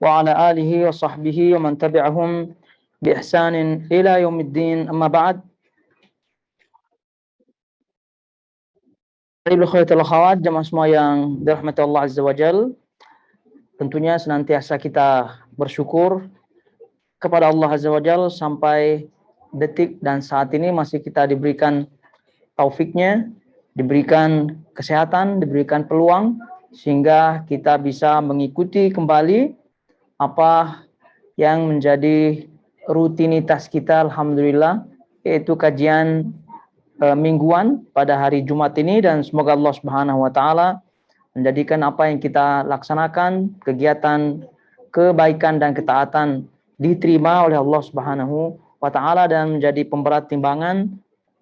وعلى آله وصحبه ومن تبعهم بإحسان إلى يوم الدين. أما بعد. Baik, khaitul akhwat, jamaah semua yang dirahmati Allah Azza wa Jal, tentunya senantiasa kita bersyukur kepada Allah Azza wa Jal sampai detik dan saat ini masih kita diberikan taufiknya, diberikan kesehatan, diberikan peluang sehingga kita bisa mengikuti kembali apa yang menjadi rutinitas kita, alhamdulillah, yaitu kajian mingguan pada hari Jumat ini, dan semoga Allah Subhanahu wa taala menjadikan apa yang kita laksanakan, kegiatan kebaikan dan ketaatan diterima oleh Allah Subhanahu wa taala dan menjadi pemberat timbangan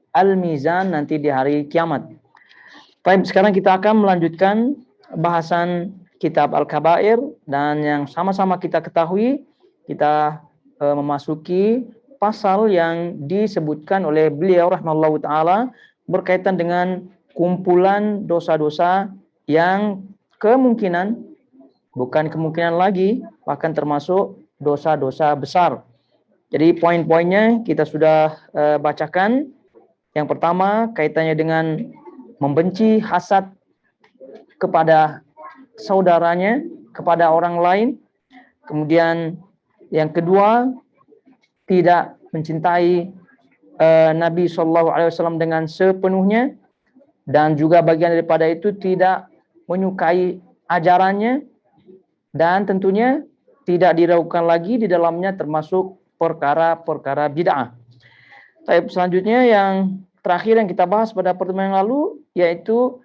al-mizan nanti di hari kiamat. Baik, sekarang kita akan melanjutkan bahasan kitab Al-Kabair, dan yang sama-sama kita ketahui kita memasuki pasal yang disebutkan oleh beliau rahimahullahu taala berkaitan dengan kumpulan dosa-dosa yang kemungkinan, bukan kemungkinan lagi, bahkan termasuk dosa-dosa besar. Jadi poin-poinnya kita sudah bacakan. Yang pertama kaitannya dengan membenci, hasad kepada saudaranya, kepada orang lain. Kemudian yang kedua, tidak mencintai Nabi SAW dengan sepenuhnya, dan juga bagian daripada itu tidak menyukai ajarannya, dan tentunya tidak diragukan lagi di dalamnya termasuk perkara-perkara bid'ah. Selanjutnya yang terakhir yang kita bahas pada pertemuan yang lalu yaitu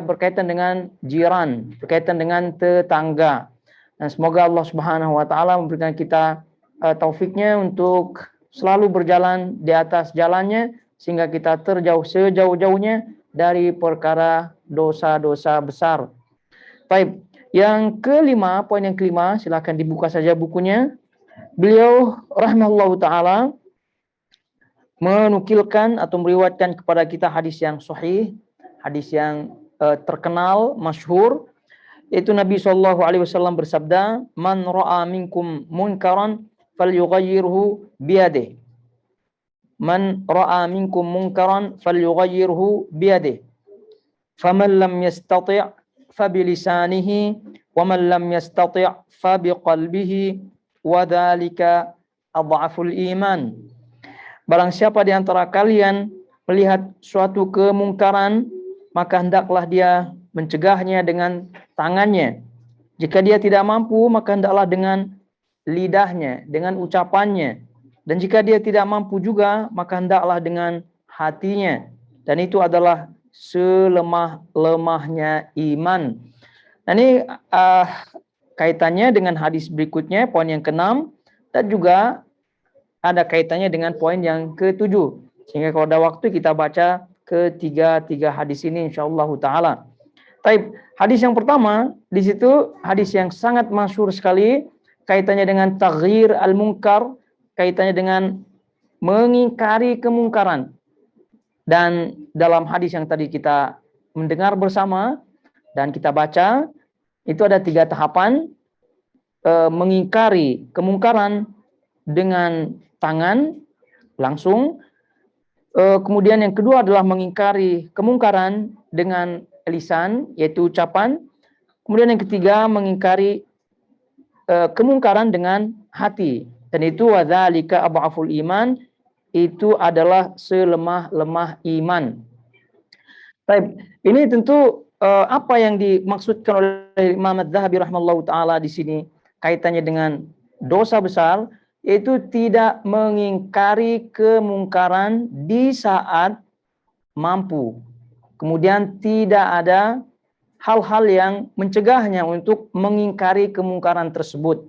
berkaitan dengan jiran, berkaitan dengan tetangga. Dan semoga Allah Subhanahu wa taala memberikan kita taufiknya untuk selalu berjalan di atas jalannya sehingga kita terjauh sejauh-jauhnya dari perkara dosa-dosa besar. Baik, yang kelima, poin yang kelima, silakan dibuka saja bukunya. Beliau rahimahullahu taala menukilkan atau meriwayatkan kepada kita hadis yang sahih, hadis yang terkenal, masyhur, yaitu Nabi SAW bersabda, "Man ra'a minkum munkaran falyughayyirhu biyadihi. Man ra'a minkum munkaran falyughayyirhu biyadihi. Faman lam yastati' fabilisanihi wa man lam yastati' fabiqalbihi wa dzalika adhaful iman." Barang siapa di antara kalian melihat suatu kemungkaran, maka hendaklah dia mencegahnya dengan tangannya. Jika dia tidak mampu, maka hendaklah dengan lidahnya, dengan ucapannya. Dan jika dia tidak mampu juga, maka hendaklah dengan hatinya. Dan itu adalah selemah-lemahnya iman. Nah, ini kaitannya dengan hadis berikutnya, poin yang ke-6, dan juga ada kaitannya dengan poin yang ke-7. Sehingga kalau ada waktu kita baca ketiga hadis ini insyaallah taala. Baik, hadis yang pertama di situ hadis yang sangat masyhur sekali, kaitannya dengan taghyir al-munkar, kaitannya dengan mengingkari kemungkaran. Dan dalam hadis yang tadi kita mendengar bersama dan kita baca, itu ada 3 tahapan. Mengingkari kemungkaran dengan tangan langsung. Kemudian yang kedua adalah mengingkari kemungkaran dengan lisan, yaitu ucapan. Kemudian yang ketiga mengingkari kemungkaran dengan hati. Dan itu wadzalika adhaful iman, itu adalah selemah-lemah iman. Baik, ini tentu apa yang dimaksudkan oleh Imam Az-Zahabi rahimahullahu taala di sini kaitannya dengan dosa besar, yaitu tidak mengingkari kemungkaran di saat mampu. Kemudian tidak ada hal-hal yang mencegahnya untuk mengingkari kemungkaran tersebut.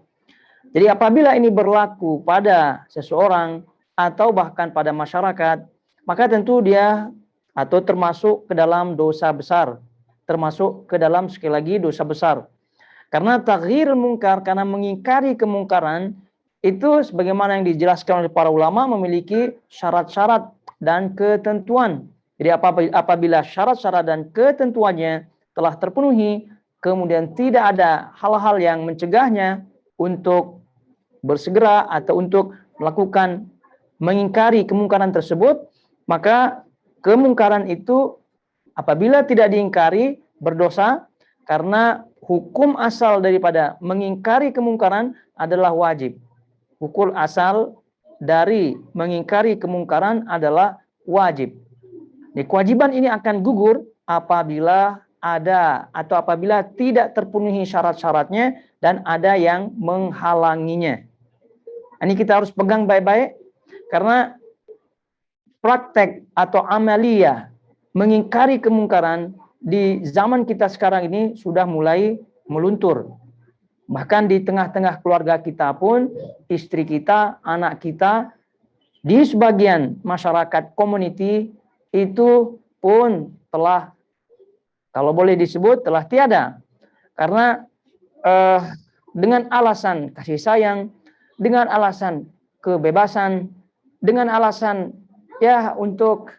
Jadi apabila ini berlaku pada seseorang atau bahkan pada masyarakat, maka tentu dia atau termasuk ke dalam dosa besar. Termasuk ke dalam, sekali lagi, dosa besar. Karena taghyir munkar, karena mengingkari kemungkaran, itu sebagaimana yang dijelaskan oleh para ulama memiliki syarat-syarat dan ketentuan. Jadi apabila syarat-syarat dan ketentuannya telah terpenuhi, kemudian tidak ada hal-hal yang mencegahnya, untuk bersegera atau untuk melakukan mengingkari kemungkaran tersebut, maka kemungkaran itu apabila tidak diingkari berdosa, karena hukum asal daripada mengingkari kemungkaran adalah wajib. Hukum asal dari mengingkari kemungkaran adalah wajib. Kewajiban ini akan gugur apabila ada atau apabila tidak terpenuhi syarat-syaratnya dan ada yang menghalanginya. Ini kita harus pegang baik-baik, karena praktek atau amalia mengingkari kemungkaran di zaman kita sekarang ini sudah mulai meluntur. Bahkan di tengah-tengah keluarga kita pun, istri kita, anak kita, di sebagian masyarakat community itu pun telah, kalau boleh disebut, telah tiada. Karena dengan alasan kasih sayang, dengan alasan kebebasan, dengan alasan ya untuk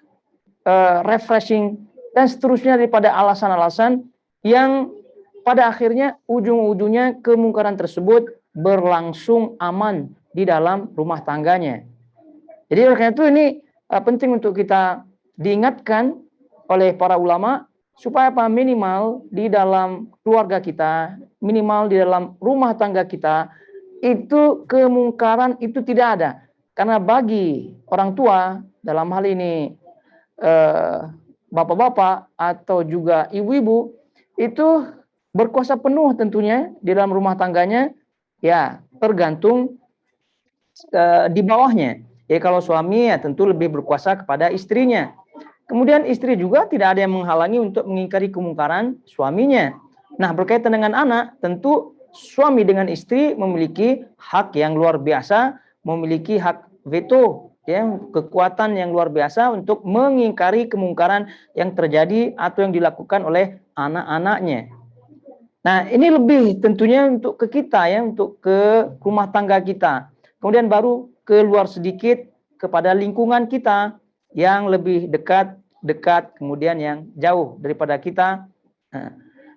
refreshing, dan seterusnya daripada alasan-alasan yang pada akhirnya ujung-ujungnya kemungkaran tersebut berlangsung aman di dalam rumah tangganya. Jadi oleh karena itu ini penting untuk kita diingatkan oleh para ulama supaya apa, minimal di dalam keluarga kita, minimal di dalam rumah tangga kita itu kemungkaran itu tidak ada. Karena bagi orang tua, dalam hal ini bapak-bapak atau juga ibu-ibu, itu berkuasa penuh tentunya di dalam rumah tangganya, ya tergantung di bawahnya. Ya kalau suami ya tentu lebih berkuasa kepada istrinya. Kemudian istri juga tidak ada yang menghalangi untuk mengingkari kemungkaran suaminya. Nah, berkaitan dengan anak, tentu suami dengan istri memiliki hak yang luar biasa, memiliki hak veto, ya, kekuatan yang luar biasa untuk mengingkari kemungkaran yang terjadi atau yang dilakukan oleh anak-anaknya. Nah, ini lebih tentunya untuk ke kita, ya, untuk ke rumah tangga kita. Kemudian baru keluar sedikit kepada lingkungan kita yang lebih dekat, kemudian yang jauh daripada kita.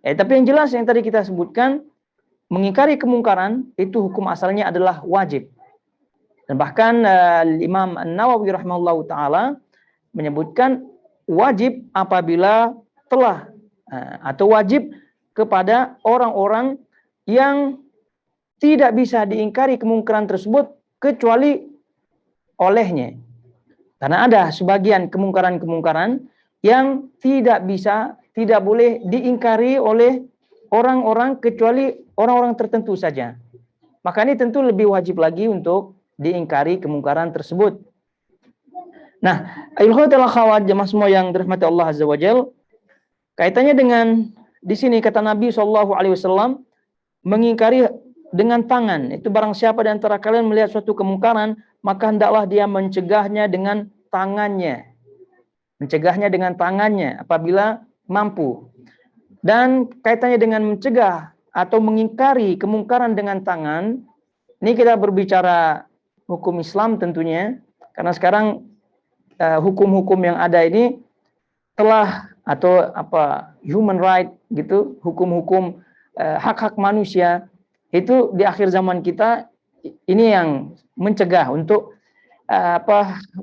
Tapi yang jelas yang tadi kita sebutkan, mengingkari kemungkaran itu hukum asalnya adalah wajib. Dan bahkan Imam An-Nawawi rahimahullahu taala menyebutkan wajib apabila telah atau wajib kepada orang-orang yang tidak bisa diingkari kemungkaran tersebut kecuali olehnya. Karena ada sebagian kemungkaran-kemungkaran yang tidak bisa, tidak boleh diingkari oleh orang-orang kecuali orang-orang tertentu saja. Maka ini tentu lebih wajib lagi untuk diingkari kemungkaran tersebut. Nah, ayuhatal akhwat jemaah semua yang dirahmati Allah Azza wa Jalla, kaitannya dengan di sini kata Nabi SAW, mengingkari dengan tangan. Itu barang siapa di antara kalian melihat suatu kemungkaran, maka hendaklah dia mencegahnya dengan tangannya. Mencegahnya dengan tangannya apabila mampu. Dan kaitannya dengan mencegah atau mengingkari kemungkaran dengan tangan, ini kita berbicara hukum Islam tentunya, karena sekarang hukum-hukum yang ada ini telah atau human right gitu, hukum-hukum hak-hak manusia itu di akhir zaman kita ini yang mencegah untuk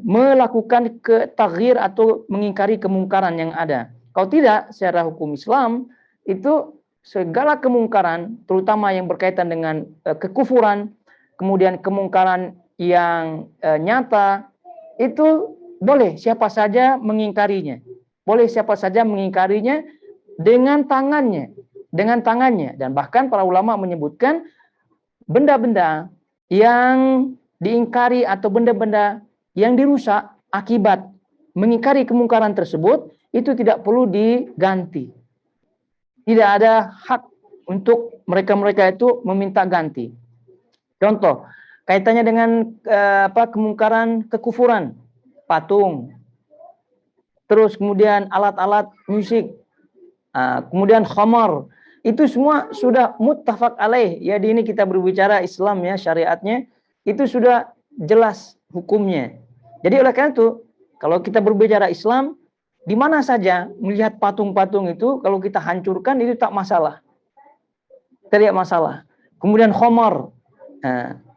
melakukan taghir atau mengingkari kemungkaran yang ada. Kalau tidak, secara hukum Islam itu segala kemungkaran, terutama yang berkaitan dengan kekufuran, kemudian kemungkaran yang nyata, itu boleh siapa saja mengingkarinya. Boleh siapa saja mengingkarinya dengan tangannya. Dan bahkan para ulama menyebutkan benda-benda yang diingkari atau benda-benda yang dirusak akibat mengingkari kemungkaran tersebut itu tidak perlu diganti. Tidak ada hak untuk mereka-mereka itu meminta ganti. Contoh, kaitannya dengan kemungkaran kekufuran, patung, terus kemudian alat-alat musik, kemudian khamar, itu semua sudah muttafaq alaih. Ya, di ini kita berbicara Islam, ya, syariatnya itu sudah jelas hukumnya. Jadi oleh karena itu, kalau kita berbicara Islam, di mana saja melihat patung-patung itu, kalau kita hancurkan itu tak masalah. Tidak masalah. Kemudian khamar,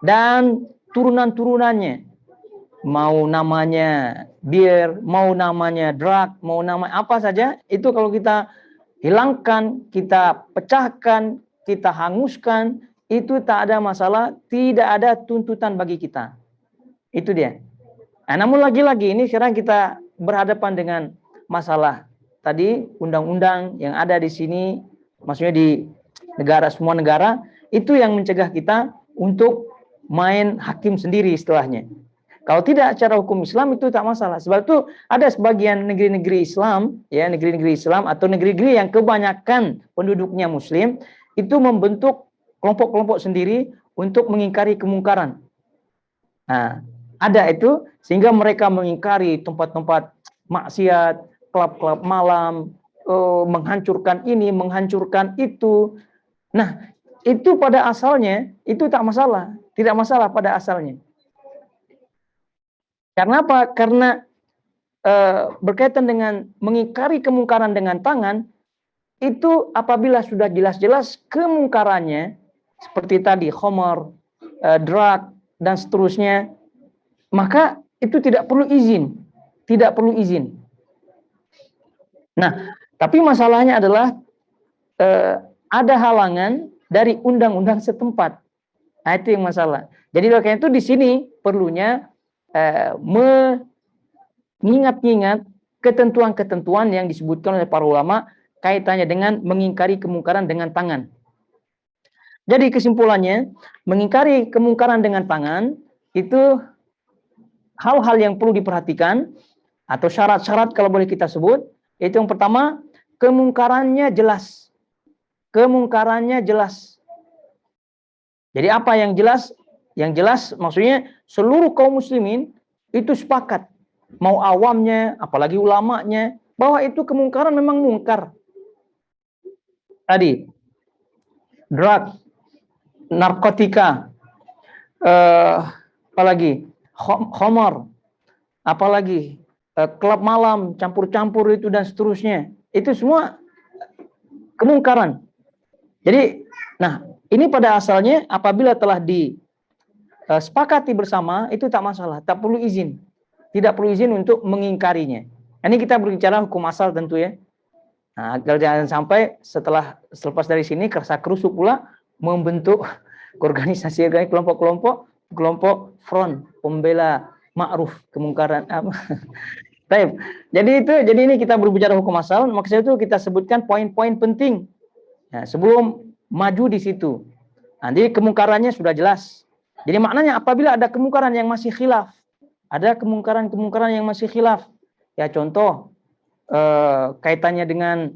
Dan turunan-turunannya, mau namanya bir, mau namanya drug, mau nama apa saja, itu kalau kita hilangkan, kita pecahkan, kita hanguskan, itu tak ada masalah, tidak ada tuntutan bagi kita. Itu dia. Namun lagi-lagi ini sekarang kita berhadapan dengan masalah tadi undang-undang yang ada di sini, maksudnya di semua negara, itu yang mencegah kita untuk main hakim sendiri istilahnya. Kalau tidak secara hukum Islam itu tak masalah. Sebab itu ada sebagian negeri-negeri Islam, ya negeri-negeri Islam atau negeri-negeri yang kebanyakan penduduknya Muslim itu membentuk kelompok-kelompok sendiri untuk mengingkari kemungkaran. Nah, ada itu sehingga mereka mengingkari tempat-tempat maksiat, klub-klub malam, menghancurkan ini, menghancurkan itu. Nah, itu pada asalnya itu tak masalah, tidak masalah pada asalnya. Karena apa? Karena berkaitan dengan mengingkari kemungkaran dengan tangan, itu apabila sudah jelas-jelas kemungkarannya, seperti tadi khamar, drug dan seterusnya, maka itu tidak perlu izin, tidak perlu izin. Nah, tapi masalahnya adalah ada halangan dari undang-undang setempat. Nah, itu yang masalah. Jadi oleh karena itu di sini perlunya mengingat-ingat ketentuan-ketentuan yang disebutkan oleh para ulama kaitannya dengan mengingkari kemungkaran dengan tangan. Jadi kesimpulannya, mengingkari kemungkaran dengan tangan itu hal-hal yang perlu diperhatikan atau syarat-syarat kalau boleh kita sebut. Itu yang pertama, kemungkarannya jelas. Kemungkarannya jelas. Jadi apa yang jelas? Yang jelas maksudnya seluruh kaum muslimin itu sepakat, mau awamnya, apalagi ulamanya, bahwa itu kemungkaran memang mungkar. Tadi, drug, narkotika, apalagi khamar, apalagi klub malam, campur-campur itu dan seterusnya. Itu semua kemungkaran. Jadi, nah ini pada asalnya apabila telah disepakati bersama itu tak masalah, tak perlu izin, tidak perlu izin untuk mengingkarinya. Ini kita berbicara hukum asal tentu ya. Nah, agar jangan sampai selepas dari sini kerasa-kerusuk pula membentuk organisasi kelompok front pembela ma'ruf kemungkaran apa. Baik. Jadi ini kita berbicara hukum asal, maksudnya itu kita sebutkan poin-poin penting. Nah, sebelum maju di situ. Nanti kemungkarannya sudah jelas. Jadi maknanya apabila ada kemungkaran yang masih khilaf, ada kemungkaran yang masih khilaf. Ya contoh kaitannya dengan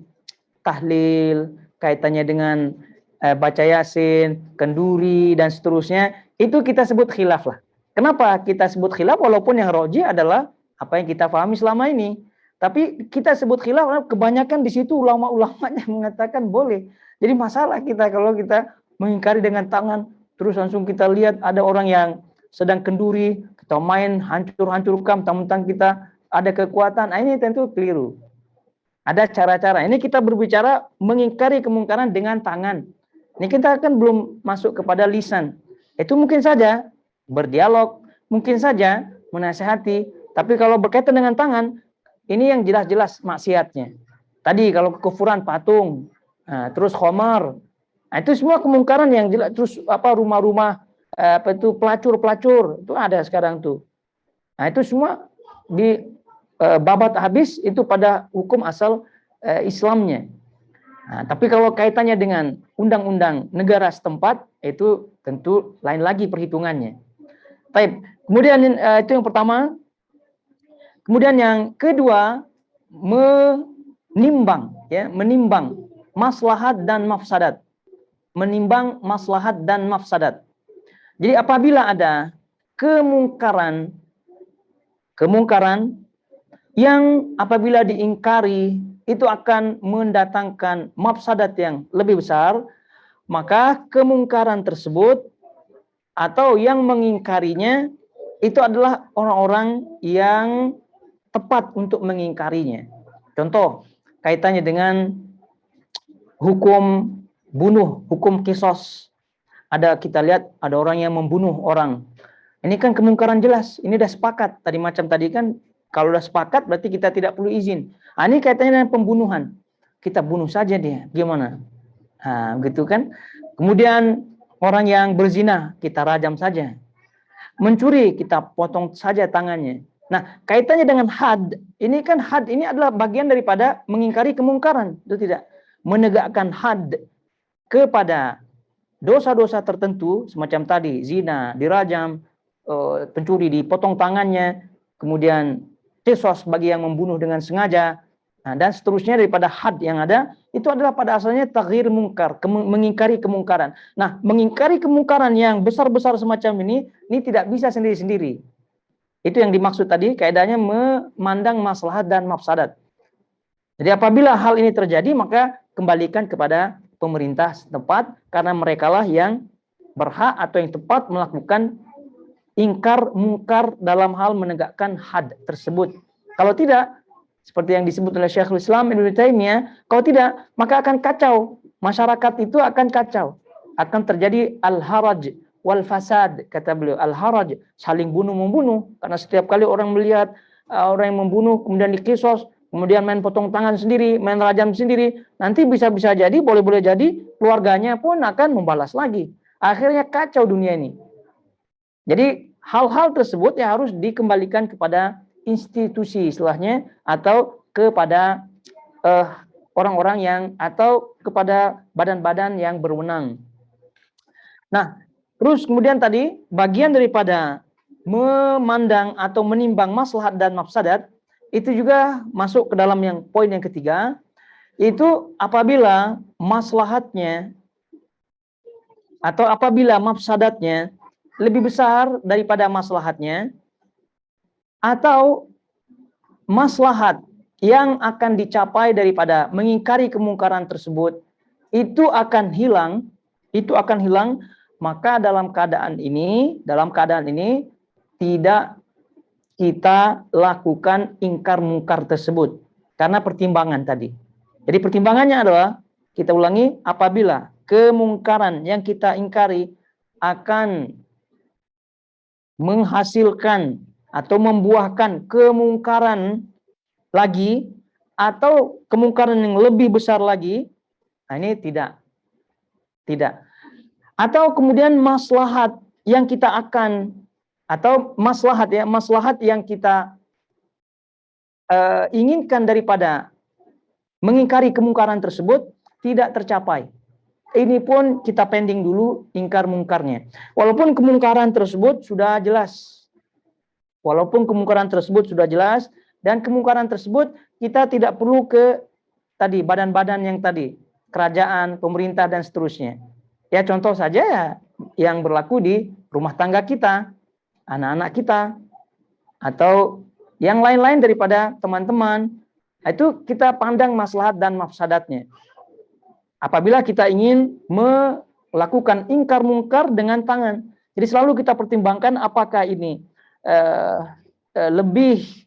tahlil, kaitannya dengan baca yasin, kenduri dan seterusnya, itu kita sebut khilaf lah. Kenapa kita sebut khilaf walaupun yang rajih adalah apa yang kita pahami selama ini. Tapi kita sebut khilaf kebanyakan di situ ulama-ulamanya mengatakan boleh. Jadi masalah kita kalau kita mengingkari dengan tangan, terus langsung kita lihat ada orang yang sedang kenduri, kita main hancur-hancurkan, mentang-mentang kita ada kekuatan. Nah, ini tentu keliru. Ada cara-cara. Ini kita berbicara mengingkari kemungkaran dengan tangan. Ini kita kan belum masuk kepada lisan. Itu mungkin saja berdialog, mungkin saja menasihati. Tapi kalau berkaitan dengan tangan, ini yang jelas-jelas maksiatnya. Tadi kalau kekufuran patung, nah, terus khamar, nah, itu semua kemungkaran yang jelas. Terus apa rumah-rumah apa itu pelacur-pelacur itu ada sekarang tuh. Nah itu semua di babat habis itu pada hukum asal Islamnya. Nah, tapi kalau kaitannya dengan undang-undang negara setempat itu tentu lain lagi perhitungannya. Baik. Kemudian itu yang pertama. Kemudian yang kedua, menimbang maslahat dan mafsadat. Menimbang maslahat dan mafsadat. Jadi apabila ada kemungkaran yang apabila diingkari itu akan mendatangkan mafsadat yang lebih besar, maka kemungkaran tersebut atau yang mengingkarinya itu adalah orang-orang yang tepat untuk mengingkarinya. Contoh, kaitannya dengan hukum bunuh, hukum kisos. kita lihat ada orang yang membunuh orang. Ini kan kemungkaran jelas. Ini udah sepakat. Tadi kan kalau udah sepakat berarti kita tidak perlu izin. Ini kaitannya dengan pembunuhan. Kita bunuh saja dia. Gimana? Gitu kan. Kemudian orang yang berzina kita rajam saja. Mencuri kita potong saja tangannya. Nah, kaitannya dengan had. Ini kan had ini adalah bagian daripada mengingkari kemungkaran. Itu tidak. Menegakkan had kepada dosa-dosa tertentu semacam tadi, zina, dirajam, pencuri dipotong tangannya, kemudian qisas bagi yang membunuh dengan sengaja, dan seterusnya daripada had yang ada, itu adalah pada asalnya taghyir mungkar, mengingkari kemungkaran. Nah, mengingkari kemungkaran yang besar-besar semacam ini tidak bisa sendiri-sendiri. Itu yang dimaksud tadi, kaidahnya memandang maslahat dan mafsadat. Jadi apabila hal ini terjadi, maka kembalikan kepada pemerintah setempat, karena merekalah yang berhak atau yang tepat melakukan ingkar mungkar dalam hal menegakkan had tersebut. Kalau tidak, seperti yang disebut oleh Syekhul Islam Ibnu Taimiyah, kalau tidak, maka akan kacau. Masyarakat itu akan kacau. Akan terjadi al-haraj wal fasad, kata beliau. Al-haraj, saling bunuh-membunuh. Karena setiap kali orang melihat orang yang membunuh, kemudian dikisos, kemudian main potong tangan sendiri, main rajam sendiri, nanti bisa-bisa jadi, boleh-boleh jadi, keluarganya pun akan membalas lagi. Akhirnya kacau dunia ini. Jadi hal-hal tersebut ya harus dikembalikan kepada institusi istilahnya, atau kepada orang-orang yang, atau kepada badan-badan yang berwenang. Nah, terus kemudian tadi bagian daripada memandang atau menimbang maslahat dan mafsadat itu juga masuk ke dalam yang poin yang ketiga, itu apabila maslahatnya atau apabila mafsadatnya lebih besar daripada maslahatnya, atau maslahat yang akan dicapai daripada mengingkari kemungkaran tersebut itu akan hilang, maka dalam keadaan ini tidak kita lakukan ingkar mungkar tersebut karena pertimbangan tadi. Jadi pertimbangannya adalah, kita ulangi, apabila kemungkaran yang kita ingkari akan menghasilkan atau membuahkan kemungkaran lagi, atau kemungkaran yang lebih besar lagi, nah ini tidak. Atau kemudian maslahat yang kita akan, atau maslahat yang kita inginkan daripada mengingkari kemungkaran tersebut tidak tercapai. Ini pun kita pending dulu ingkar mungkarnya. Walaupun kemungkaran tersebut sudah jelas. Dan kemungkaran tersebut kita tidak perlu ke tadi badan-badan yang tadi, kerajaan, pemerintah dan seterusnya. Ya contoh saja ya yang berlaku di rumah tangga kita, anak-anak kita, atau yang lain-lain daripada teman-teman. Itu kita pandang maslahat dan mafsadatnya. Apabila kita ingin melakukan ingkar mungkar dengan tangan. Jadi selalu kita pertimbangkan apakah ini lebih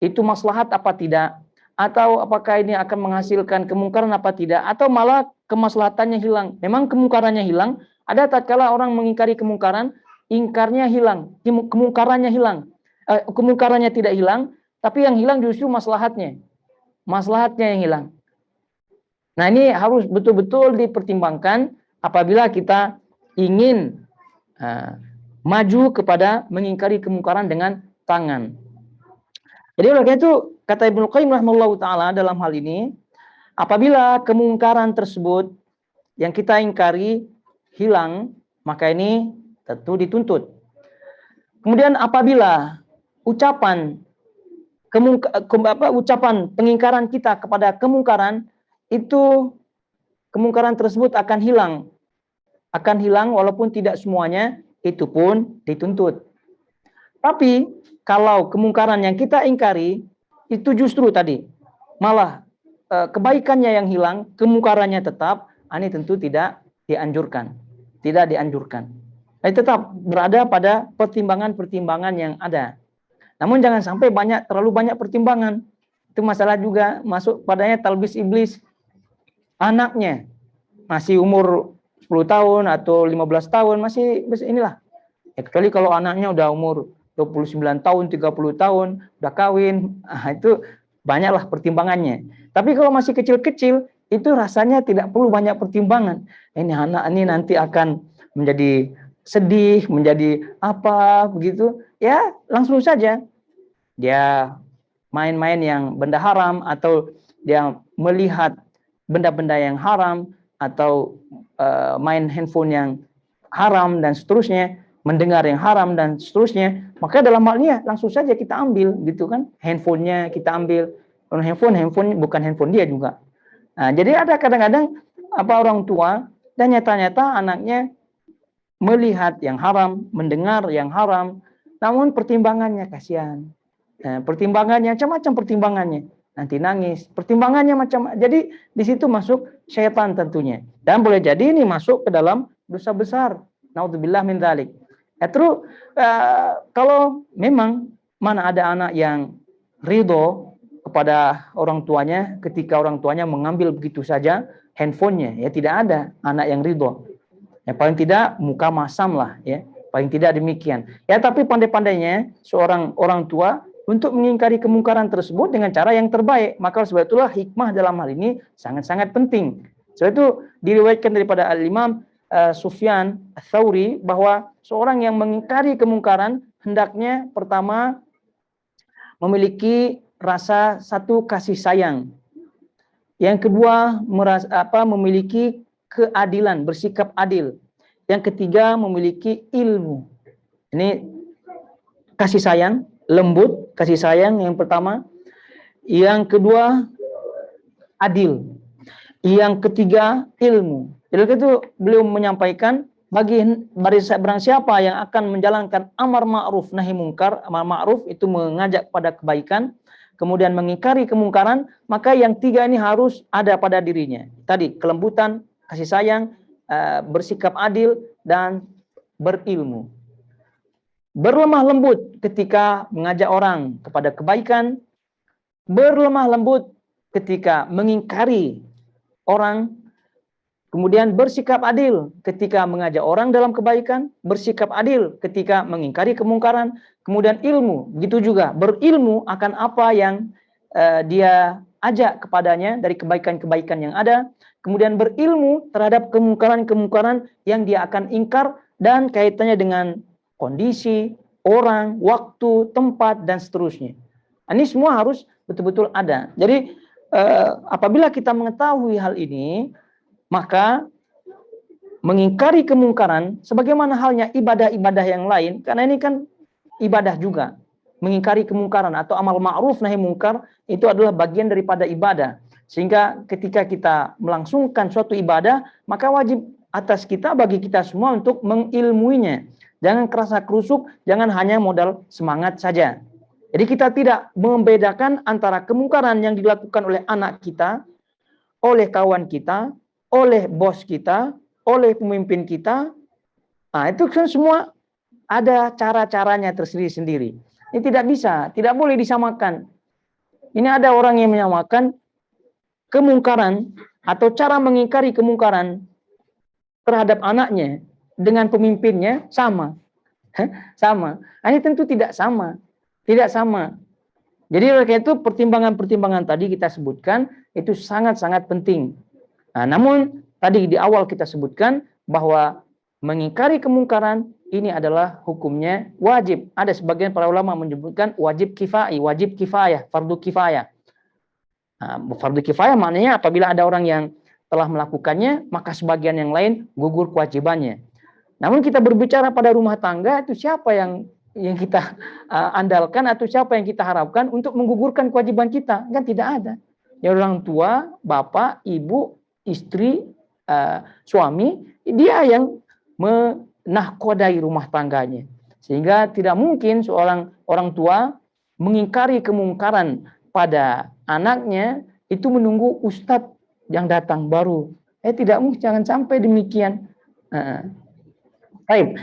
itu maslahat apa tidak, atau apakah ini akan menghasilkan kemungkaran apa tidak, atau malah kemaslahatannya hilang. Memang kemungkarannya hilang, ada tatkala orang mengingkari kemungkaran, ingkarnya hilang, kemungkarannya hilang. Kemungkarannya tidak hilang, tapi yang hilang justru maslahatnya yang hilang. Nah ini harus betul-betul dipertimbangkan apabila kita ingin maju kepada mengingkari kemungkaran dengan tangan. Jadi oleh karena itu kata Ibnu Qayyim rahimahullahu taala dalam hal ini, apabila kemungkaran tersebut yang kita ingkari hilang, maka ini tentu dituntut. Kemudian apabila ucapan pengingkaran kita kepada kemungkaran itu, kemungkaran tersebut akan hilang walaupun tidak semuanya, itu pun dituntut. Tapi kalau kemungkaran yang kita ingkari itu justru tadi malah kebaikannya yang hilang, kemungkarannya tetap, ini tentu tidak dianjurkan. Tetap berada pada pertimbangan-pertimbangan yang ada. Namun jangan sampai terlalu banyak pertimbangan. Itu masalah juga, masuk padanya talbis iblis. Anaknya masih umur 10 tahun atau 15 tahun masih inilah. Ya, kecuali kalau anaknya udah umur 29 tahun, 30 tahun, udah kawin, itu banyaklah pertimbangannya. Tapi kalau masih kecil-kecil, itu rasanya tidak perlu banyak pertimbangan. Ini anak ini nanti akan menjadi sedih, menjadi apa begitu. Ya, langsung saja dia main-main yang benda haram, atau dia melihat benda-benda yang haram, atau main handphone yang haram dan seterusnya, mendengar yang haram dan seterusnya, maka dalam hal ini langsung saja kita ambil gitu kan, handphonenya kita ambil. Handphone bukan handphone dia juga. Nah, jadi ada kadang-kadang orang tua dan nyata-nyata anaknya melihat yang haram, mendengar yang haram, namun pertimbangannya kasihan. Pertimbangannya macam-macam, pertimbangannya nanti nangis, pertimbangannya macam, jadi di situ masuk syaitan tentunya, dan boleh jadi ini masuk ke dalam dosa besar. Naudzubillah min dzalik. Terus kalau memang mana ada anak yang ridho kepada orang tuanya ketika orang tuanya mengambil begitu saja handphonenya, ya tidak ada anak yang ridho. Ya paling tidak muka masam lah, ya paling tidak demikian. Ya tapi pandai-pandainya seorang orang tua untuk mengingkari kemungkaran tersebut dengan cara yang terbaik. Maka sebab itulah hikmah dalam hal ini sangat-sangat penting. Sebab itu diriwayatkan daripada Al-Imam Sufyan Ats-Tsauri bahwa seorang yang mengingkari kemungkaran hendaknya pertama memiliki rasa satu kasih sayang. Yang kedua memiliki keadilan, bersikap adil. Yang ketiga memiliki ilmu. Ini kasih sayang, lembut, kasih sayang yang pertama. Yang kedua adil. Yang ketiga ilmu. Jadi itu beliau menyampaikan bagi barang siapa yang akan menjalankan amar ma'ruf nahi mungkar. Amar ma'ruf itu mengajak pada kebaikan, kemudian mengingkari kemungkaran, maka yang tiga ini harus ada pada dirinya. Tadi kelembutan, kasih sayang, bersikap adil, dan berilmu. Berlemah lembut ketika mengajak orang kepada kebaikan, berlemah lembut ketika mengingkari orang, kemudian bersikap adil ketika mengajak orang dalam kebaikan, bersikap adil ketika mengingkari kemungkaran, kemudian ilmu, begitu juga berilmu akan apa yang dia ajak kepadanya dari kebaikan-kebaikan yang ada, kemudian berilmu terhadap kemungkaran-kemungkaran yang dia akan ingkar dan kaitannya dengan kondisi, orang, waktu, tempat, dan seterusnya. Ini semua harus betul-betul ada. Jadi apabila kita mengetahui hal ini, maka mengingkari kemungkaran sebagaimana halnya ibadah-ibadah yang lain, karena ini kan ibadah juga. Mengingkari kemungkaran atau amal ma'ruf nahi mungkar itu adalah bagian daripada ibadah. Sehingga ketika kita melangsungkan suatu ibadah, maka wajib atas kita, bagi kita semua untuk mengilmuinya. Jangan kerasa kerusuk, jangan hanya modal semangat saja. Jadi kita tidak membedakan antara kemungkaran yang dilakukan oleh anak kita, oleh kawan kita, oleh bos kita, oleh pemimpin kita. Nah, itu kan semua ada cara-caranya tersendiri-sendiri. Ini tidak bisa, tidak boleh disamakan. Ini ada orang yang menyamakan kemungkaran atau cara mengingkari kemungkaran terhadap anaknya dengan pemimpinnya sama. Sama. Ini tentu tidak sama. Tidak sama. Jadi oleh karena itu pertimbangan-pertimbangan tadi kita sebutkan itu sangat-sangat penting. Nah, namun tadi di awal kita sebutkan bahwa mengingkari kemungkaran ini adalah hukumnya wajib. Ada sebagian para ulama menyebutkan wajib kifayah, fardu kifayah. Nah, fardu kifayah maknanya apabila ada orang yang telah melakukannya, maka sebagian yang lain gugur kewajibannya. Namun kita berbicara pada rumah tangga, itu siapa yang kita andalkan atau siapa yang kita harapkan untuk menggugurkan kewajiban kita? Kan tidak ada. Ya orang tua, bapak, ibu, istri, suami, dia yang menahkodai rumah tangganya. Sehingga tidak mungkin seorang orang tua mengingkari kemungkaran pada anaknya itu menunggu ustadz yang datang baru. Tidak mungkin, jangan sampai demikian. Baik.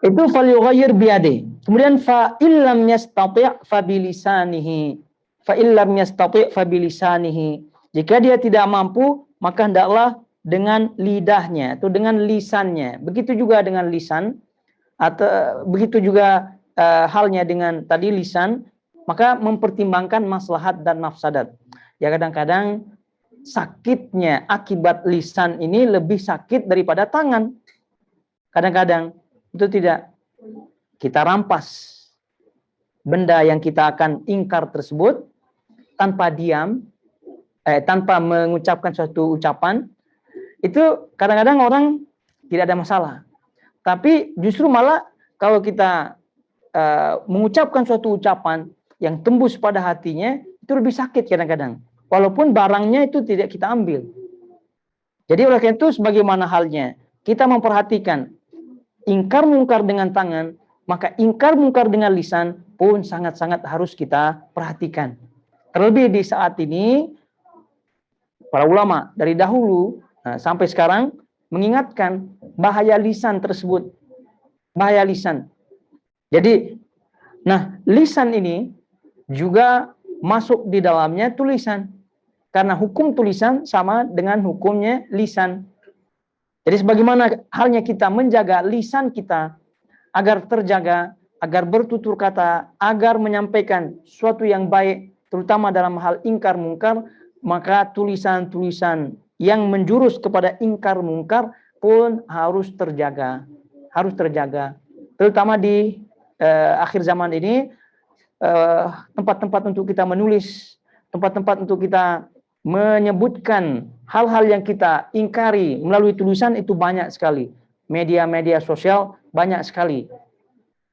Itu falyughayyir biyadihi. Kemudian fa illam yastati' fa bilisanihi. Fa illam yastati' fa bilisanihi. Jika dia tidak mampu, maka hendaklah dengan lidahnya atau dengan lisannya. Begitu juga dengan lisan, atau begitu juga halnya dengan tadi lisan, maka mempertimbangkan maslahat dan mafsadat. Ya kadang-kadang sakitnya akibat lisan ini lebih sakit daripada tangan. Kadang-kadang itu tidak, kita rampas benda yang kita akan ingkar tersebut tanpa diam, tanpa mengucapkan suatu ucapan, itu kadang-kadang orang tidak ada masalah. Tapi justru malah kalau kita mengucapkan suatu ucapan yang tembus pada hatinya, itu lebih sakit kadang-kadang. Walaupun barangnya itu tidak kita ambil. Jadi oleh karena itu sebagaimana halnya kita memperhatikan ingkar mungkar dengan tangan, maka ingkar mungkar dengan lisan pun sangat-sangat harus kita perhatikan. Terlebih di saat ini, para ulama dari dahulu sampai sekarang mengingatkan bahaya lisan tersebut. Bahaya lisan. Jadi, lisan ini juga masuk di dalamnya tulisan. Karena hukum tulisan sama dengan hukumnya lisan. Jadi sebagaimana halnya kita menjaga lisan kita agar terjaga, agar bertutur kata, agar menyampaikan sesuatu yang baik, terutama dalam hal ingkar mungkar, maka tulisan-tulisan yang menjurus kepada ingkar mungkar pun harus terjaga. Harus terjaga. Terutama di akhir zaman ini, tempat-tempat untuk kita menulis, tempat-tempat untuk kita menyebutkan hal-hal yang kita ingkari melalui tulisan itu banyak sekali. Media-media sosial banyak sekali.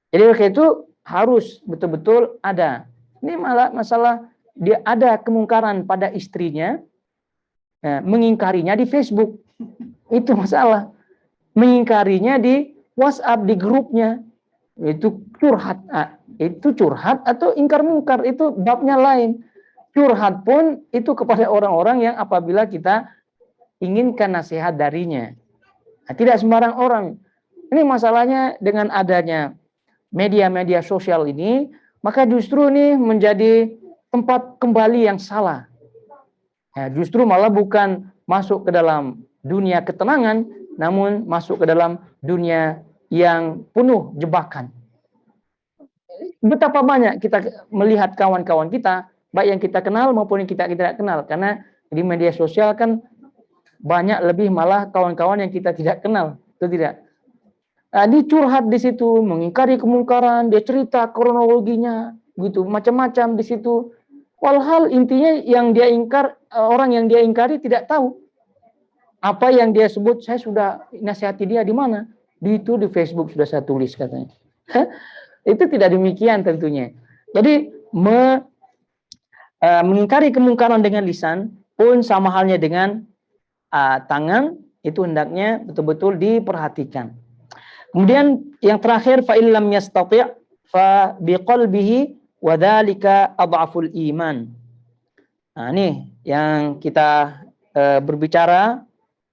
Jadi oleh itu harus betul-betul ada. Ini malah masalah dia ada kemungkaran pada istrinya, mengingkarinya di Facebook. Itu masalah. Mengingkarinya di WhatsApp, di grupnya. Itu curhat. Itu curhat atau ingkar mungkar, itu babnya lain. Curhat pun itu kepada orang-orang yang apabila kita inginkan nasihat darinya. Tidak sembarang orang. Ini masalahnya dengan adanya media-media sosial ini, maka justru ini menjadi tempat kembali yang salah. Justru malah bukan masuk ke dalam dunia ketenangan, namun masuk ke dalam dunia yang penuh jebakan. Betapa banyak kita melihat kawan-kawan kita, baik yang kita kenal maupun yang kita tidak kenal. Karena di media sosial kan banyak lebih malah kawan-kawan yang kita tidak kenal. Itu tidak. Dia curhat di situ, mengingkari kemungkaran, dia cerita kronologinya, gitu, macam-macam di situ. Walhal intinya yang dia ingkar, orang yang dia ingkari tidak tahu. Apa yang dia sebut, saya sudah nasihati dia di mana? Di Facebook sudah saya tulis katanya. Itu tidak demikian tentunya. Jadi mengingkari kemungkaran dengan lisan pun sama halnya dengan tangan, itu hendaknya betul-betul diperhatikan. Kemudian yang terakhir, fa illam yastati' fa biqalbihi wa dzalika adhaful iman. Ini yang kita berbicara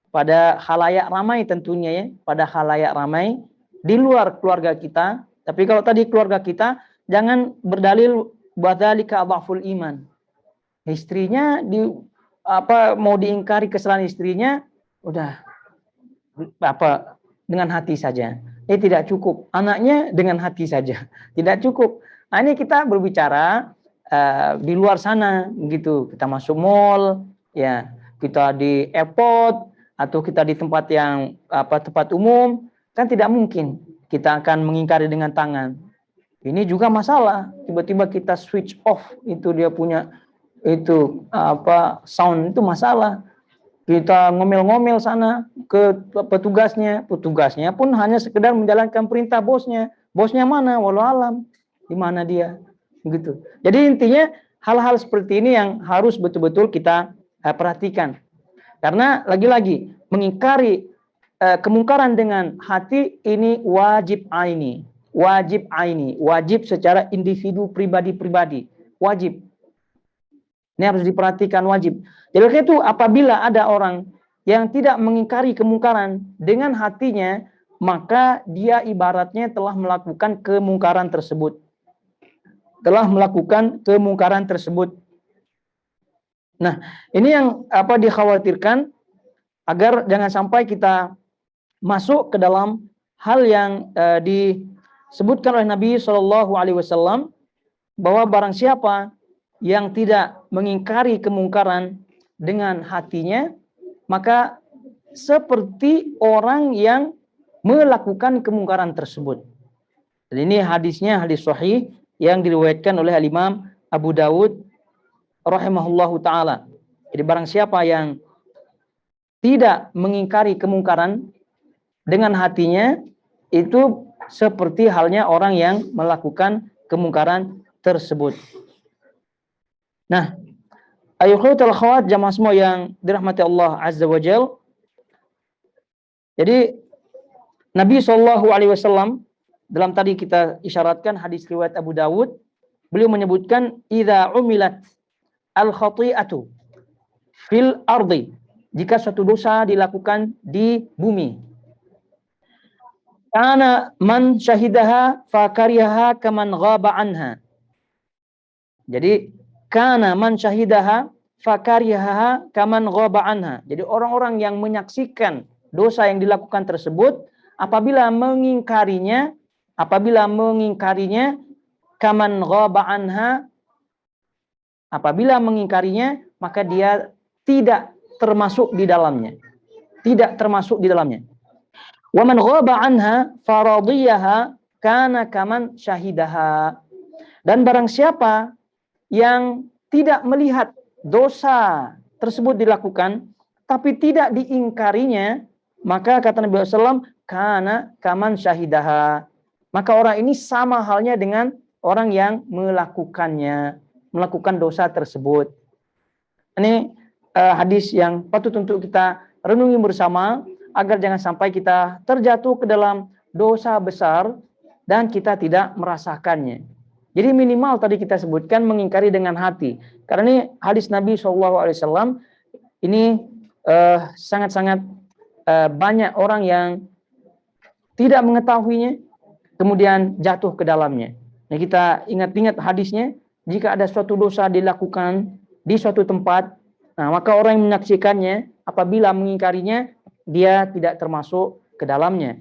pada khalayak ramai tentunya ya, pada khalayak ramai di luar keluarga kita. Tapi kalau tadi keluarga kita, jangan berdalil wa dzalika adhaful iman. Istrinya mau diingkari kesalahan istrinya, udah dengan hati saja. Tidak cukup. Anaknya dengan hati saja. Tidak cukup. Nah, ini kita berbicara di luar sana gitu. Kita masuk mall, ya, kita di airport atau kita di tempat yang tempat umum, kan tidak mungkin kita akan mengingkari dengan tangan. Ini juga masalah. Tiba-tiba kita switch off, itu dia punya itu sound, itu masalah. Kita ngomel-ngomel sana ke petugasnya pun hanya sekedar menjalankan perintah bosnya. Bosnya mana? Walau alam, di mana dia? Begitu. Jadi intinya hal-hal seperti ini yang harus betul-betul kita perhatikan. Karena lagi-lagi mengingkari kemungkaran dengan hati ini wajib aini, wajib secara individu pribadi-pribadi, wajib. Ini harus diperhatikan, wajib. Jadi itu apabila ada orang yang tidak mengingkari kemungkaran dengan hatinya, maka dia ibaratnya telah melakukan kemungkaran tersebut. Nah, ini yang dikhawatirkan agar jangan sampai kita masuk ke dalam hal yang disebutkan oleh Nabi Shallallahu Alaihi Wasallam, bahwa barang siapa yang tidak mengingkari kemungkaran dengan hatinya, maka seperti orang yang melakukan kemungkaran tersebut. Dan ini hadisnya hadis sahih yang diriwayatkan oleh Imam Abu Dawud rahimahullahu taala. Jadi barang siapa yang tidak mengingkari kemungkaran dengan hatinya, itu seperti halnya orang yang melakukan kemungkaran tersebut. Nah, ayyuhatul akhwat, jamaah semua yang dirahmati Allah Azza wa Jalla. Jadi Nabi Shallallahu Alaihi Wasallam dalam tadi kita isyaratkan hadis riwayat Abu Dawud, beliau menyebutkan idza umilat al khati'atu fil ardi, jika suatu dosa dilakukan di bumi, kana man syahidaha fakarihaha kaman ghaba anha. Jadi kana man syahidaha fakarihaha kaman ghaba anha. Jadi orang-orang yang menyaksikan dosa yang dilakukan tersebut, apabila mengingkarinya kaman ghaba anha, apabila mengingkarinya maka dia tidak termasuk di dalamnya. Wa man ghaba anha faradiyaha kana kaman syahidaha. Dan barang siapa yang tidak melihat dosa tersebut dilakukan tapi tidak diingkarinya, maka kata Nabi SAW, kana kaman syahidaha. Maka orang ini sama halnya dengan orang yang melakukan dosa tersebut. Ini hadis yang patut untuk kita renungi bersama, agar jangan sampai kita terjatuh ke dalam dosa besar dan kita tidak merasakannya. Jadi minimal tadi kita sebutkan mengingkari dengan hati. Karena ini hadis Nabi SAW, ini sangat-sangat banyak orang yang tidak mengetahuinya, kemudian jatuh ke dalamnya. Nah, kita ingat-ingat hadisnya, jika ada suatu dosa dilakukan di suatu tempat, nah, maka orang yang menyaksikannya, apabila mengingkarinya, dia tidak termasuk ke dalamnya.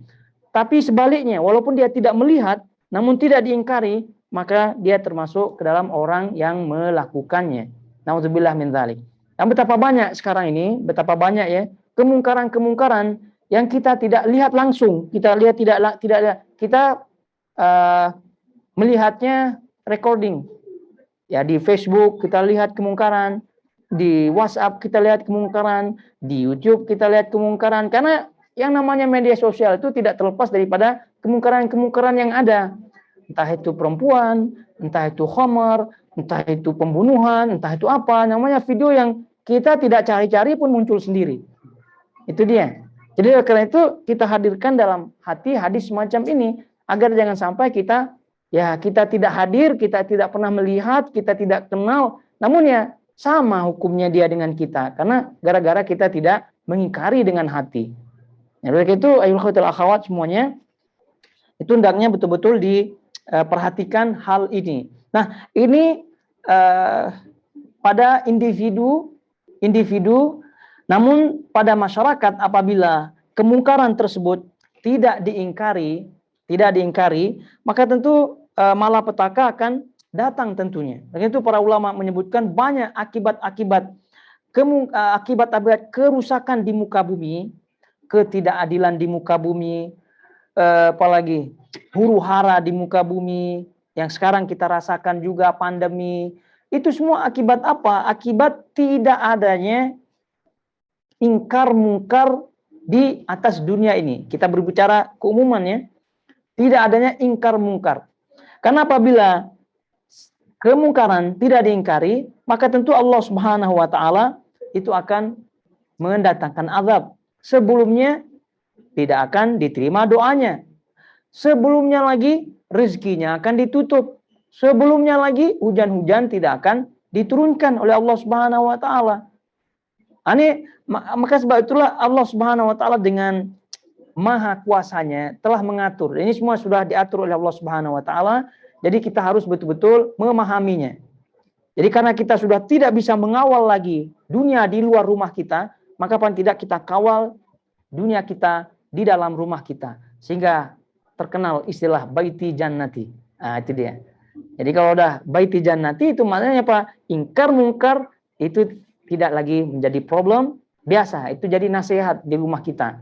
Tapi sebaliknya, walaupun dia tidak melihat, namun tidak diingkari, maka dia termasuk ke dalam orang yang melakukannya. Nauzubillah min dzalik. Dan betapa banyak sekarang ini, betapa banyak ya kemungkaran-kemungkaran yang kita tidak lihat langsung, kita melihatnya recording. Ya, di Facebook kita lihat kemungkaran, di WhatsApp kita lihat kemungkaran, di YouTube kita lihat kemungkaran. Karena yang namanya media sosial itu tidak terlepas daripada kemungkaran-kemungkaran yang ada. Entah itu perempuan, entah itu khamar, entah itu pembunuhan, entah itu apa. Namanya video yang kita tidak cari-cari pun muncul sendiri. Itu dia. Jadi karena itu kita hadirkan dalam hati hadis semacam ini, agar jangan sampai kita tidak hadir, kita tidak pernah melihat, kita tidak kenal, namun ya sama hukumnya dia dengan kita, karena gara-gara kita tidak mengingkari dengan hati. Ya, oleh itu ayyuhatul akhwat semuanya, itu hendaknya betul-betul diperhatikan hal ini. Nah, ini pada individu, namun pada masyarakat apabila kemungkaran tersebut tidak diingkari, maka tentu malapetaka akan datang tentunya. Dan itu para ulama menyebutkan banyak akibat-akibat kerusakan di muka bumi, ketidakadilan di muka bumi, apalagi huru-hara di muka bumi, yang sekarang kita rasakan juga pandemi. Itu semua akibat apa? Akibat tidak adanya ingkar mungkar di atas dunia ini. Kita berbicara keumumannya, tidak adanya ingkar mungkar. Karena apabila kemungkaran tidak diingkari, maka tentu Allah Subhanahu wa taala itu akan mendatangkan azab. Sebelumnya tidak akan diterima doanya. Sebelumnya lagi rezekinya akan ditutup. Sebelumnya lagi hujan-hujan tidak akan diturunkan oleh Allah Subhanahu wa taala. Maka sebab itulah Allah Subhanahu wa taala dengan maha kuasanya telah mengatur. Ini semua sudah diatur oleh Allah Subhanahu wa taala. Jadi kita harus betul-betul memahaminya. Jadi karena kita sudah tidak bisa mengawal lagi dunia di luar rumah kita, maka paling tidak kita kawal dunia kita di dalam rumah kita, sehingga terkenal istilah baiti jannati. Nah, itu dia. Jadi kalau udah baiti jannati itu maknanya apa? Ingkar mungkar itu tidak lagi menjadi problem biasa, itu jadi nasihat di rumah kita.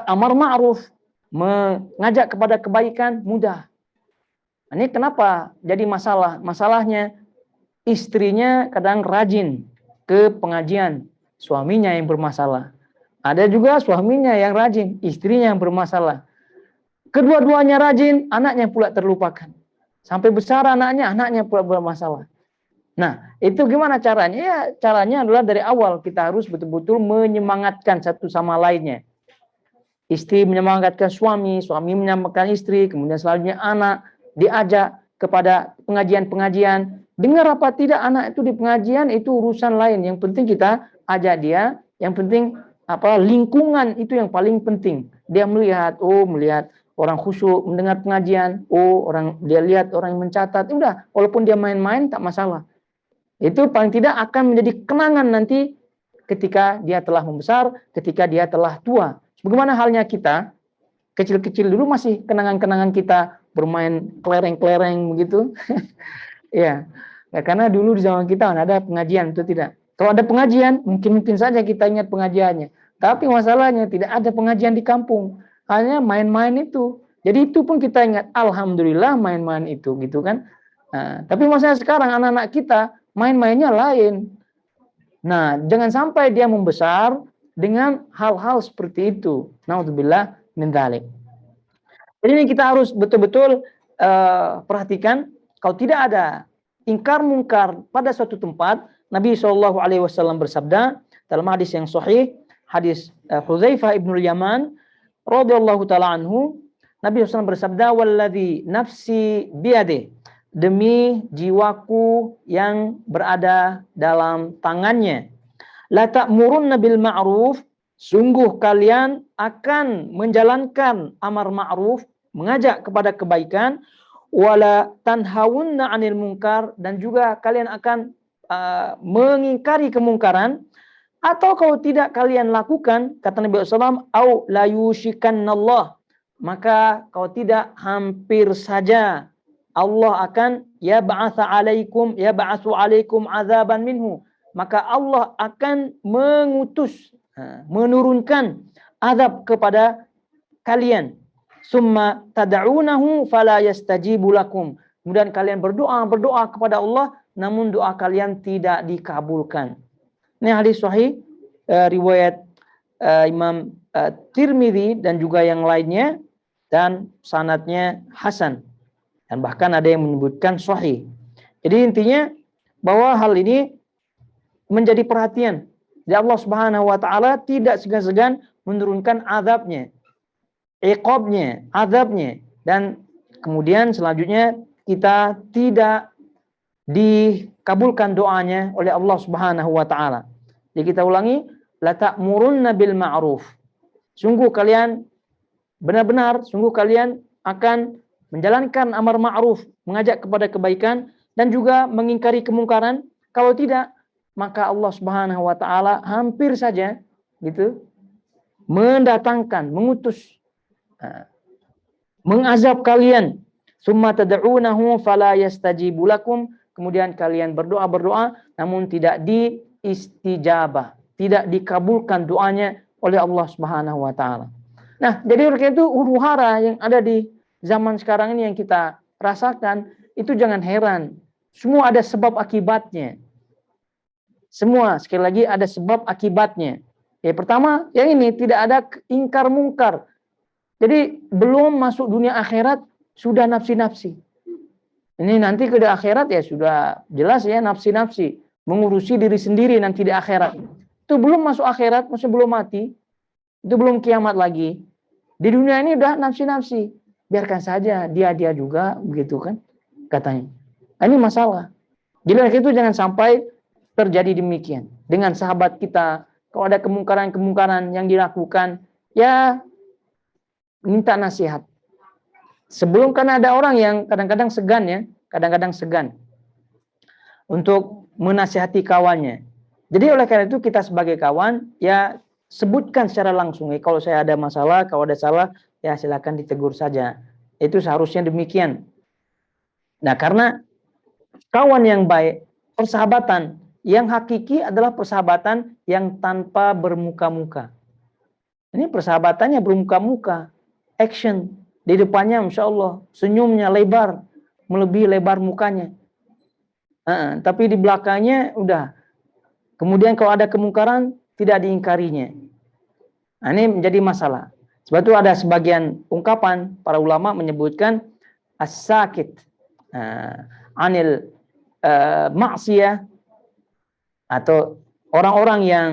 Amar ma'ruf, mengajak kepada kebaikan mudah. Ini kenapa jadi masalah? Masalahnya istrinya kadang rajin ke pengajian, suaminya yang bermasalah. Ada juga suaminya yang rajin, istrinya yang bermasalah. Kedua-duanya rajin, anaknya pula terlupakan. Sampai besar anaknya pula bermasalah. Nah, itu gimana caranya? Ya, caranya adalah dari awal kita harus betul-betul menyemangatkan satu sama lainnya. Istri menyemangatkan suami, suami menyemangatkan istri, kemudian selanjutnya anak diajak kepada pengajian-pengajian. Dengar apa tidak anak itu di pengajian itu urusan lain. Yang penting kita ajak dia. Yang penting lingkungan itu yang paling penting. Dia melihat orang khusyuk mendengar pengajian. Dia lihat orang yang mencatat. Udah, walaupun dia main-main tak masalah. Itu paling tidak akan menjadi kenangan nanti ketika dia telah membesar, ketika dia telah tua. Bagaimana halnya kita, kecil-kecil dulu masih kenangan-kenangan kita bermain kelereng-kelereng begitu. Ya, karena dulu di zaman kita ada pengajian, itu tidak. Kalau ada pengajian, mungkin saja kita ingat pengajiannya. Tapi masalahnya tidak ada pengajian di kampung, hanya main-main itu. Jadi itu pun kita ingat, alhamdulillah main-main itu, gitu kan. Nah, tapi masalah sekarang anak-anak kita main-mainnya lain. Nah, jangan sampai dia membesar dengan hal-hal seperti itu. Naudzubillah min dzalik. Jadi ini kita harus betul-betul perhatikan, kalau tidak ada ingkar mungkar pada suatu tempat, Nabi SAW bersabda dalam hadis yang sahih, hadis Hudzaifah ibnul Yaman radhiyallahu taala anhu, Nabi SAW bersabda, "Walladzi nafsi biyadih," demi jiwaku yang berada dalam tangannya, la ta'murunna bil ma'ruf, sungguh kalian akan menjalankan amar ma'ruf, mengajak kepada kebaikan, wala tanhawunna 'anil munkar, dan juga kalian akan mengingkari kemungkaran. Atau kalau tidak kalian lakukan, kata Nabi SAW, au la yushikannallah, maka kalau tidak hampir saja Allah akan yab'atsu 'alaikum azaban minhu, maka Allah akan menurunkan azab kepada kalian. Summa tad'unahu fala yastajibu lakum, kemudian kalian berdoa kepada Allah, namun doa kalian tidak dikabulkan. Ini hadis sahih riwayat Imam Tirmidzi dan juga yang lainnya, dan sanadnya hasan, dan bahkan ada yang menyebutkan sahih. Jadi intinya bahwa hal ini menjadi perhatian. Ya, Allah Subhanahu wa taala tidak segan-segan menurunkan azabnya, iqabnya, azabnya, dan kemudian selanjutnya kita tidak dikabulkan doanya oleh Allah Subhanahu wa taala. Jadi kita ulangi, la ta'murunna bil ma'ruf. Sungguh kalian akan menjalankan amar ma'ruf, mengajak kepada kebaikan, dan juga mengingkari kemungkaran. Kalau tidak, maka Allah Subhanahu wa taala hampir saja gitu mendatangkan, mengutus, mengazab kalian. Summa tad'unahu fala yastajibu lakum, kemudian kalian berdoa namun tidak diistijabah, tidak dikabulkan doanya oleh Allah Subhanahu wa taala. Nah, jadi itu huru-hara yang ada di zaman sekarang ini yang kita rasakan, itu jangan heran. Semua ada sebab akibatnya. Semua, sekali lagi, ada sebab akibatnya. Ya, pertama, yang ini tidak ada ingkar mungkar. Jadi belum masuk dunia akhirat sudah nafsi-nafsi. Ini nanti ke akhirat ya sudah jelas ya, nafsi-nafsi, mengurusi diri sendiri nanti di akhirat. Itu belum masuk akhirat, masih belum mati. Itu belum kiamat lagi. Di dunia ini udah nafsi-nafsi. Biarkan saja, dia juga begitu kan katanya. Ini masalah. Jadi itu jangan sampai terjadi demikian dengan sahabat kita. Kalau ada kemungkaran-kemungkaran yang dilakukan, ya minta nasihat. Sebelum, karena ada orang yang kadang-kadang segan untuk menasihati kawannya. Jadi oleh karena itu kita sebagai kawan ya sebutkan secara langsung ya, kalau saya ada masalah, kalau ada salah ya silakan ditegur saja. Itu seharusnya demikian. Nah, karena kawan yang baik, persahabatan yang hakiki adalah persahabatan yang tanpa bermuka-muka. Ini persahabatannya bermuka-muka, action di depannya, Masya Allah, senyumnya lebar, melebihi lebar mukanya. Tapi di belakangnya udah. Kemudian kalau ada kemungkaran tidak diingkarinya. Nah, ini menjadi masalah. Sebab itu ada sebagian ungkapan para ulama menyebutkan as-sakit anil maksiyah, atau orang-orang yang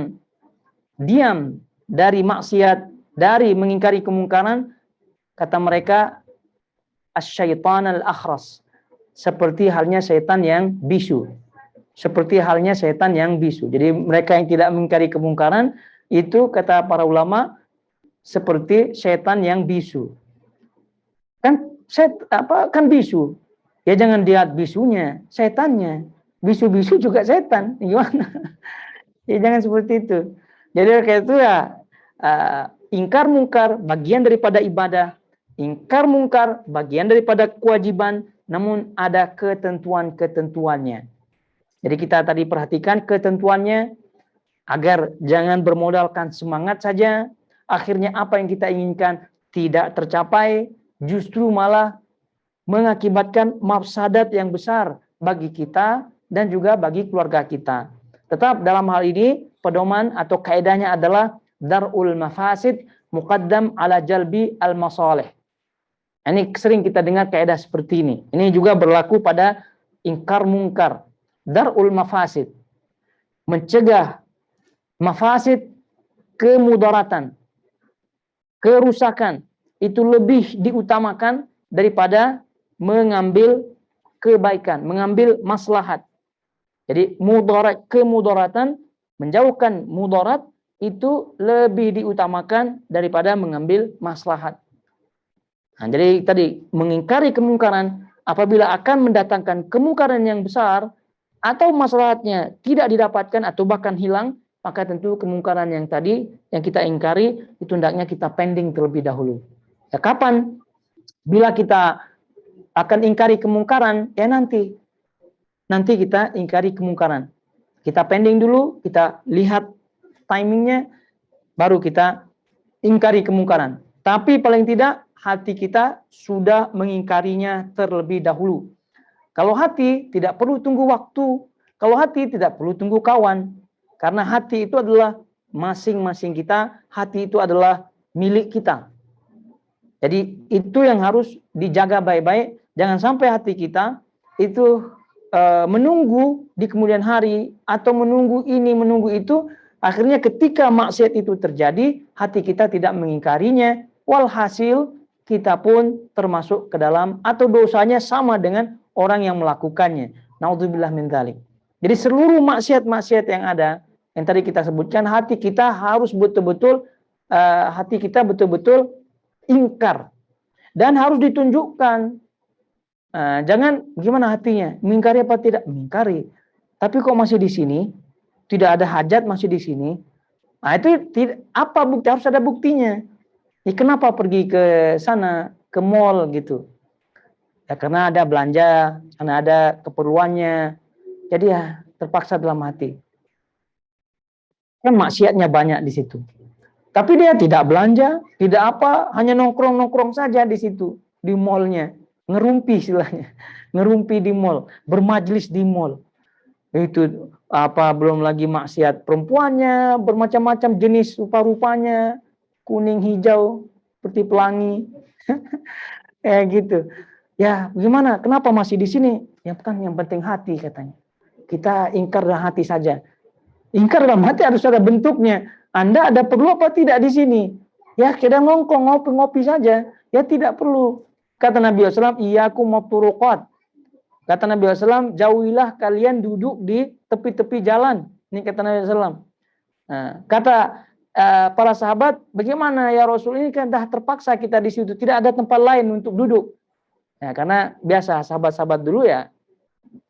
diam dari maksiat, dari mengingkari kemungkaran, kata mereka asyaitan al-akhras, seperti halnya setan yang bisu. Seperti halnya setan yang bisu. Jadi mereka yang tidak mengingkari kemungkaran itu kata para ulama seperti setan yang bisu. Kan bisu. Ya jangan lihat bisunya, setannya. Bisu-bisu juga setan. Gimana? Ya jangan seperti itu. Jadi kayak itu ya ingkar mungkar bagian daripada ibadah. Ingkar mungkar bagian daripada kewajiban, namun ada ketentuan-ketentuannya. Jadi kita tadi perhatikan ketentuannya agar jangan bermodalkan semangat saja, akhirnya apa yang kita inginkan tidak tercapai, justru malah mengakibatkan mafsadat yang besar bagi kita dan juga bagi keluarga kita. Tetap dalam hal ini pedoman atau kaidahnya adalah darul mafasid muqaddam ala jalbi al masalih. Ini sering kita dengar kaidah seperti ini. Ini juga berlaku pada ingkar mungkar. Darul mafasid, mencegah mafasid, kemudaratan, kerusakan, itu lebih diutamakan daripada mengambil kebaikan, mengambil maslahat. Jadi mudarat, kemudaratan, menjauhkan mudarat itu lebih diutamakan daripada mengambil maslahat. Nah, jadi tadi mengingkari kemungkaran apabila akan mendatangkan kemungkaran yang besar atau maslahatnya tidak didapatkan atau bahkan hilang, maka tentu kemungkaran yang tadi yang kita ingkari itu hendaknya kita pending terlebih dahulu. Ya, kapan? Bila kita akan ingkari kemungkaran, ya nanti kita ingkari kemungkaran. Kita pending dulu, kita lihat timingnya, baru kita ingkari kemungkaran. Tapi paling tidak hati kita sudah mengingkarinya terlebih dahulu. Kalau hati tidak perlu tunggu waktu, kalau hati tidak perlu tunggu kawan, karena hati itu adalah masing-masing kita, hati itu adalah milik kita. Jadi itu yang harus dijaga baik-baik, jangan sampai hati kita itu menunggu di kemudian hari, atau menunggu ini, menunggu itu, akhirnya ketika maksiat itu terjadi, hati kita tidak mengingkarinya, walhasil kita pun termasuk ke dalam, atau dosanya sama dengan orang yang melakukannya. Naudzubillah min dzalik. Jadi seluruh maksiat-maksiat yang ada, yang tadi kita sebutkan, hati kita harus betul-betul ingkar. Dan harus ditunjukkan. Jangan gimana hatinya, mengingkari apa tidak? Mengingkari. Tapi kok masih di sini? Tidak ada hajat masih di sini. Nah, itu apa bukti? Harus ada buktinya. Ya, kenapa pergi ke sana, ke mall gitu? Ya karena ada belanja, karena ada keperluannya. Jadi ya terpaksa dalam hati. Kan maksiatnya banyak di situ. Tapi dia tidak belanja, tidak apa, hanya nongkrong-nongkrong saja di situ, di mallnya. Ngerumpi istilahnya. Ngerumpi di mall, bermajlis di mall. Itu apa, belum lagi maksiat perempuannya, bermacam-macam jenis rupa-rupanya, kuning, hijau, seperti pelangi. Kayak gitu. Ya, gimana? Kenapa masih di sini? Ya kan yang penting hati katanya. Kita ingkar dalam hati saja. Ingkar dalam hati harus ada bentuknya. Anda ada perlu apa tidak di sini? Ya, kita nongkrong, ngopi-ngopi saja. Ya tidak perlu. Kata Nabi SAW, iyyakum maturuqat. Kata Nabi SAW, jauhilah kalian duduk di tepi-tepi jalan. Ini kata Nabi SAW. Nah, kata para sahabat, bagaimana ya Rasul, ini kan dah terpaksa kita di situ. Tidak ada tempat lain untuk duduk. Ya, karena biasa sahabat-sahabat dulu ya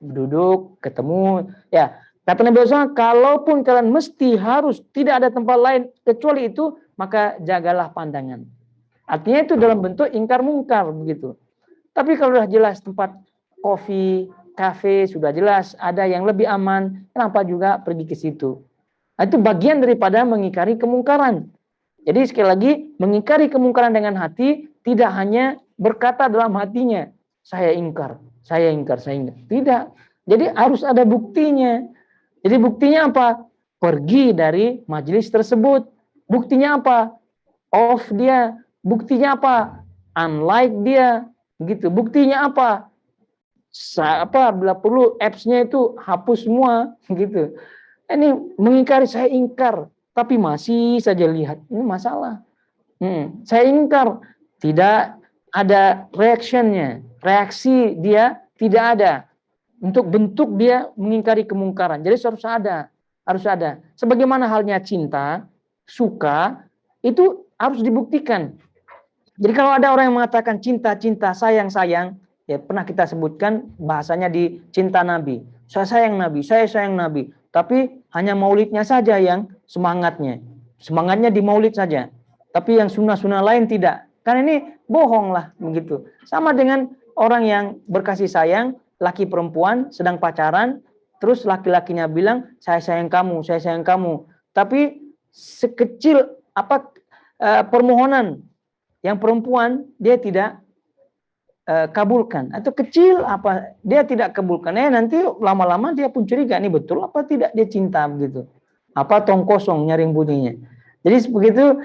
duduk, ketemu, ya Kata Nabi SAW, kalaupun kalian mesti harus tidak ada tempat lain kecuali itu, maka jagalah pandangan. Artinya itu dalam bentuk ingkar mungkar begitu. Tapi kalau sudah jelas tempat kopi, kafe sudah jelas ada yang lebih aman, kenapa juga pergi ke situ? Nah, itu bagian daripada mengingkari kemungkaran. Jadi sekali lagi, mengingkari kemungkaran dengan hati tidak hanya berkata dalam hatinya, saya ingkar, saya ingkar, saya ingkar. Tidak. Jadi harus ada buktinya. Jadi buktinya apa? Pergi dari majelis tersebut. Buktinya apa? Off dia. Buktinya apa? Unlike dia. Gitu. Buktinya apa? Bila perlu apps-nya itu hapus semua. Gitu. Ini mengingkari, saya ingkar. Tapi masih saja lihat. Ini masalah. Saya ingkar. Tidak ada reaksinya. Reaksi dia tidak ada. Untuk bentuk dia mengingkari kemungkaran. Jadi harus ada. Sebagaimana halnya cinta, suka, itu harus dibuktikan. Jadi kalau ada orang yang mengatakan cinta, sayang, ya pernah kita sebutkan bahasanya di cinta Nabi. Saya sayang Nabi. Tapi hanya maulidnya saja yang semangatnya. Semangatnya di maulid saja. Tapi yang sunnah-sunnah lain tidak. Kan ini bohong lah begitu. Sama dengan orang yang berkasih sayang, laki perempuan sedang pacaran, terus laki-lakinya bilang saya sayang kamu, tapi sekecil permohonan yang perempuan dia tidak kabulkan, atau kecil dia tidak kabulkan, nanti lama-lama dia pun curiga, ini betul apa tidak dia cinta begitu, tong kosong nyaring bunyinya. Jadi begitu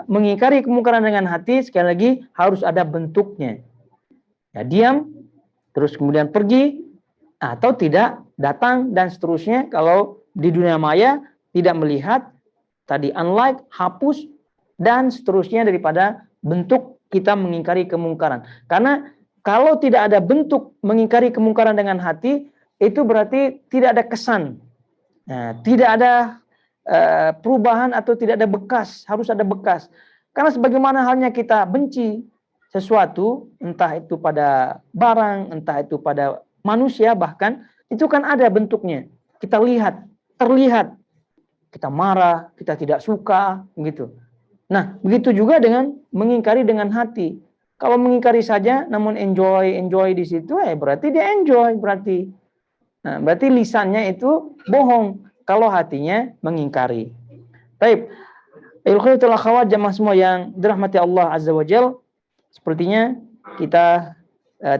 mengingkari kemungkaran dengan hati, sekali lagi harus ada bentuknya. Ya, diam, terus kemudian pergi, atau tidak datang, dan seterusnya. Kalau di dunia maya tidak melihat, tadi unlike, hapus, dan seterusnya daripada bentuk kita mengingkari kemungkaran. Karena kalau tidak ada bentuk mengingkari kemungkaran dengan hati, itu berarti tidak ada kesan. Nah, tidak ada perubahan atau tidak ada bekas, harus ada bekas. Karena sebagaimana halnya kita benci sesuatu, entah itu pada barang, entah itu pada manusia bahkan, itu kan ada bentuknya. Kita lihat, terlihat. Kita marah, kita tidak suka, gitu. Nah, begitu juga dengan mengingkari dengan hati. Kalau mengingkari saja, namun enjoy di situ, berarti dia enjoy, berarti. Nah, berarti lisannya itu bohong, kalau hatinya mengingkari. Baik, ilkhaitul akhwat jamaah semua yang dirahmati Allah Azza wa Jalla. Sepertinya kita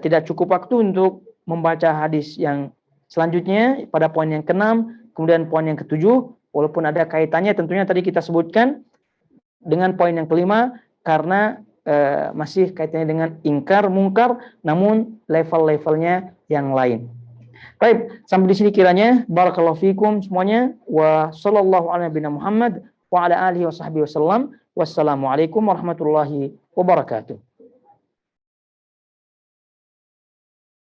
tidak cukup waktu untuk membaca hadis yang selanjutnya pada poin yang ke-6, kemudian poin yang ke-7, walaupun ada kaitannya tentunya tadi kita sebutkan dengan poin yang ke-5, karena masih kaitannya dengan ingkar mungkar, namun level-levelnya yang lain. Baik, sampai di sini kiranya. Barakallahu fikum semuanya. Wa sallallahu ala nabiyina Muhammad wa ala alihi wa sahbihi wasallam. Wassalamualaikum warahmatullahi wabarakatuh.